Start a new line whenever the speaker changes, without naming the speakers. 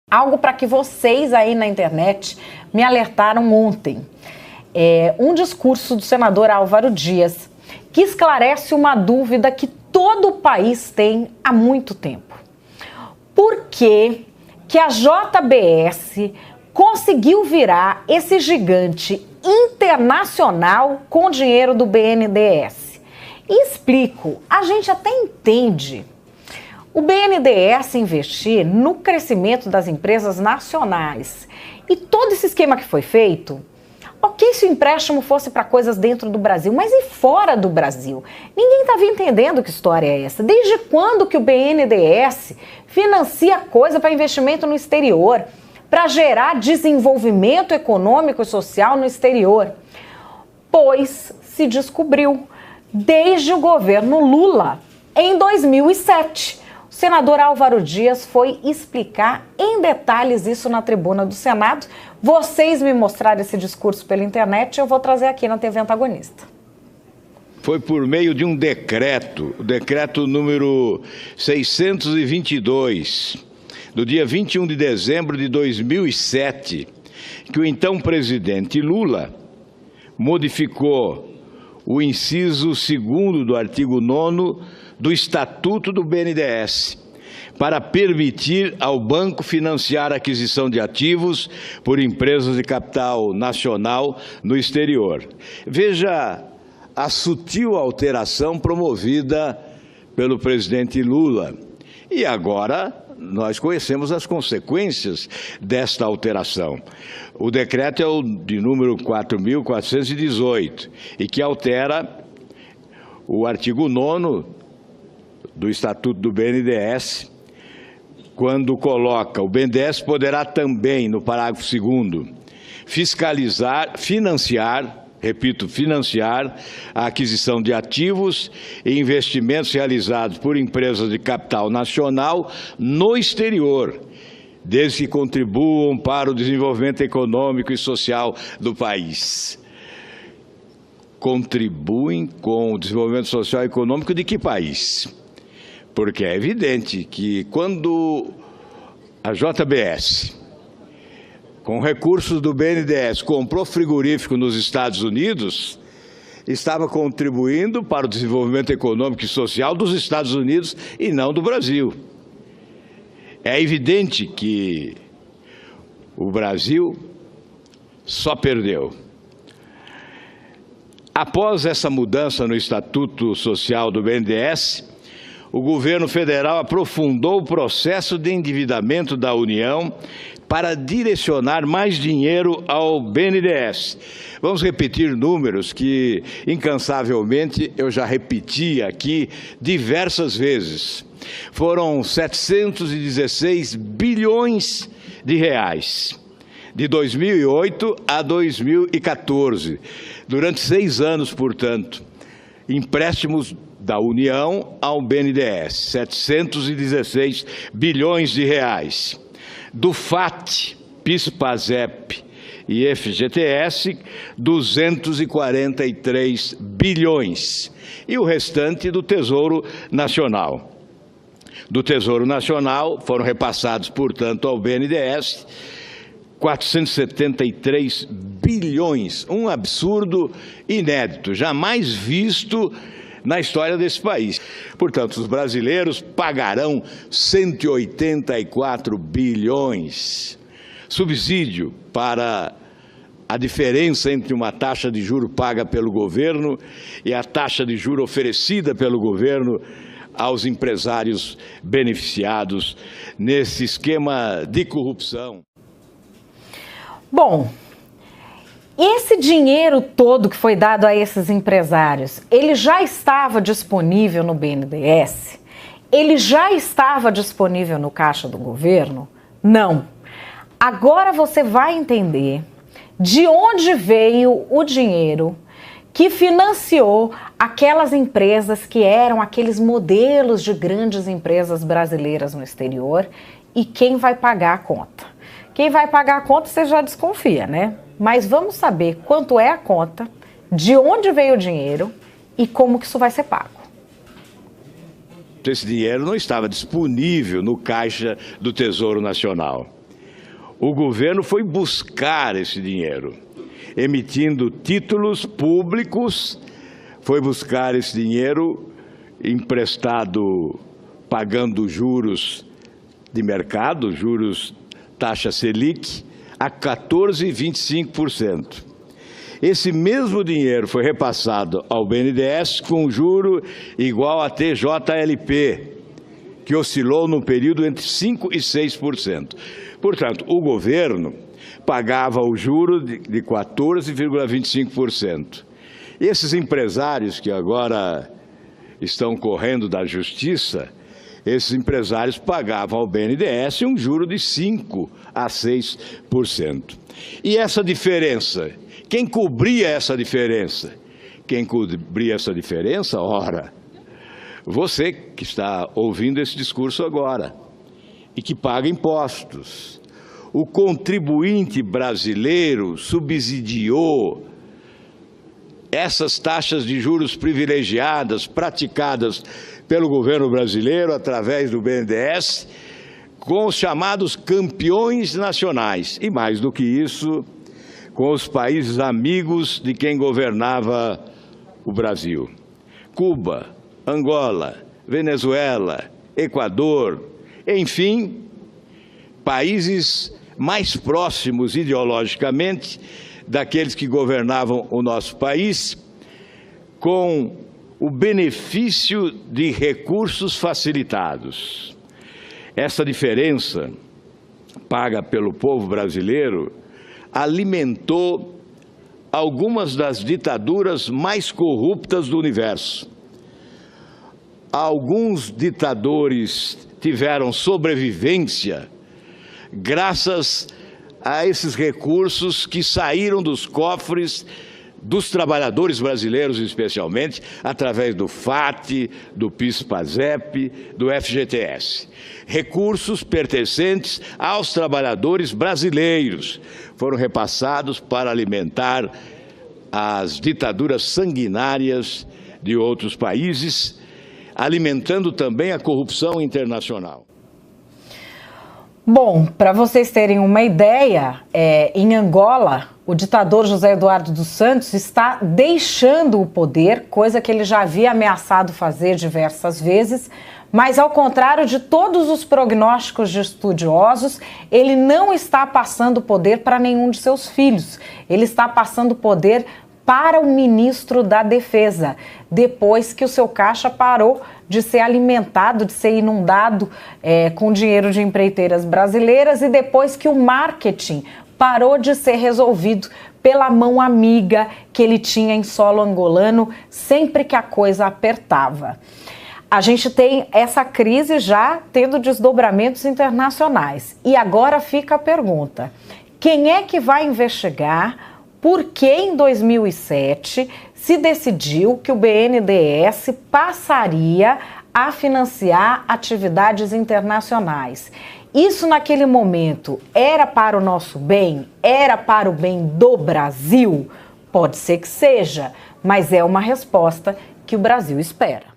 Algo para que vocês aí na internet me alertaram ontem. Um discurso do senador Álvaro Dias, que esclarece uma dúvida que todo o país tem há muito tempo. Por que a JBS conseguiu virar esse gigante internacional com o dinheiro do BNDES? E explico, a gente até entende o BNDES investir no crescimento das empresas nacionais. E todo esse esquema que foi feito, ok se o empréstimo fosse para coisas dentro do Brasil, mas e fora do Brasil? Ninguém estava entendendo que história é essa. Desde quando que o BNDES financia coisa para investimento no exterior, para gerar desenvolvimento econômico e social no exterior? Pois se descobriu desde o governo Lula, em 2007. O senador Álvaro Dias foi explicar em detalhes isso na tribuna do Senado. Vocês me mostraram esse discurso pela internet e eu vou trazer aqui na TV Antagonista.
Foi por meio de um decreto, o decreto número 622, do dia 21 de dezembro de 2007, que o então presidente Lula modificou o inciso 2º do artigo 9º do Estatuto do BNDES, para permitir ao banco financiar a aquisição de ativos por empresas de capital nacional no exterior. Veja a sutil alteração promovida pelo presidente Lula. E agora nós conhecemos as consequências desta alteração. O decreto é o de número 4.418 e que altera o artigo 9º do Estatuto do BNDES, quando coloca: o BNDES poderá também, no parágrafo 2º, financiar a aquisição de ativos e investimentos realizados por empresas de capital nacional no exterior, desde que contribuam para o desenvolvimento econômico e social do país. Contribuem com o desenvolvimento social e econômico de que país? Porque é evidente que quando a JBS, com recursos do BNDES, comprou frigorífico nos Estados Unidos, estava contribuindo para o desenvolvimento econômico e social dos Estados Unidos e não do Brasil. É evidente que o Brasil só perdeu. Após essa mudança no Estatuto Social do BNDES, o governo federal aprofundou o processo de endividamento da União para direcionar mais dinheiro ao BNDES. Vamos repetir números que, incansavelmente, eu já repeti aqui diversas vezes. Foram 716 bilhões de reais, de 2008 a 2014, durante 6 anos, portanto, empréstimos da União ao BNDES, 716 bilhões de reais. Do FAT, PIS, PASEP e FGTS, 243 bilhões. E o restante do Tesouro Nacional. Do Tesouro Nacional foram repassados, portanto, ao BNDES, 473 bilhões, um absurdo inédito, jamais visto na história desse país. Portanto, os brasileiros pagarão 184 bilhões. Subsídio para a diferença entre uma taxa de juro paga pelo governo e a taxa de juro oferecida pelo governo aos empresários beneficiados nesse esquema de corrupção.
Bom, esse dinheiro todo que foi dado a esses empresários, ele já estava disponível no BNDES? Ele já estava disponível no caixa do governo? Não. Agora você vai entender de onde veio o dinheiro que financiou aquelas empresas que eram aqueles modelos de grandes empresas brasileiras no exterior e quem vai pagar a conta. Quem vai pagar a conta você já desconfia, né? Mas vamos saber quanto é a conta, de onde veio o dinheiro e como que isso vai ser pago.
Esse dinheiro não estava disponível no caixa do Tesouro Nacional. o governo foi buscar esse dinheiro, emitindo títulos públicos, foi buscar esse dinheiro emprestado, pagando juros de mercado, juros taxa Selic, a 14,25%. Esse mesmo dinheiro foi repassado ao BNDES com juro igual a TJLP, que oscilou no período entre 5% e 6%. Portanto, o governo pagava o juro de 14,25%. E esses empresários que agora estão correndo da justiça, esses empresários pagavam ao BNDES um juro de 5% a 6%. E essa diferença, quem cobria essa diferença? Quem cobria essa diferença? Ora, você que está ouvindo esse discurso agora e que paga impostos. O contribuinte brasileiro subsidiou essas taxas de juros privilegiadas praticadas pelo governo brasileiro através do BNDES com os chamados campeões nacionais e, mais do que isso, com os países amigos de quem governava o Brasil. Cuba, Angola, Venezuela, Equador, enfim, países mais próximos ideologicamente daqueles que governavam o nosso país, com o benefício de recursos facilitados. Essa diferença paga pelo povo brasileiro alimentou algumas das ditaduras mais corruptas do universo. Alguns ditadores tiveram sobrevivência graças a esses recursos que saíram dos cofres dos trabalhadores brasileiros, especialmente, através do FAT, do PIS/PASEP, do FGTS. Recursos pertencentes aos trabalhadores brasileiros foram repassados para alimentar as ditaduras sanguinárias de outros países, alimentando também a corrupção internacional.
Bom, para vocês terem uma ideia, em Angola, o ditador José Eduardo dos Santos está deixando o poder, coisa que ele já havia ameaçado fazer diversas vezes, mas ao contrário de todos os prognósticos de estudiosos, ele não está passando o poder para nenhum de seus filhos, ele está passando o poder para o ministro da Defesa, depois que o seu caixa parou de ser alimentado, de ser inundado com dinheiro de empreiteiras brasileiras e depois que o marketing parou de ser resolvido pela mão amiga que ele tinha em solo angolano sempre que a coisa apertava. A gente tem essa crise já tendo desdobramentos internacionais. E agora fica a pergunta: quem é que vai investigar por que em 2007 se decidiu que o BNDES passaria a financiar atividades internacionais? Isso naquele momento era para o nosso bem? Era para o bem do Brasil? Pode ser que seja, mas é uma resposta que o Brasil espera.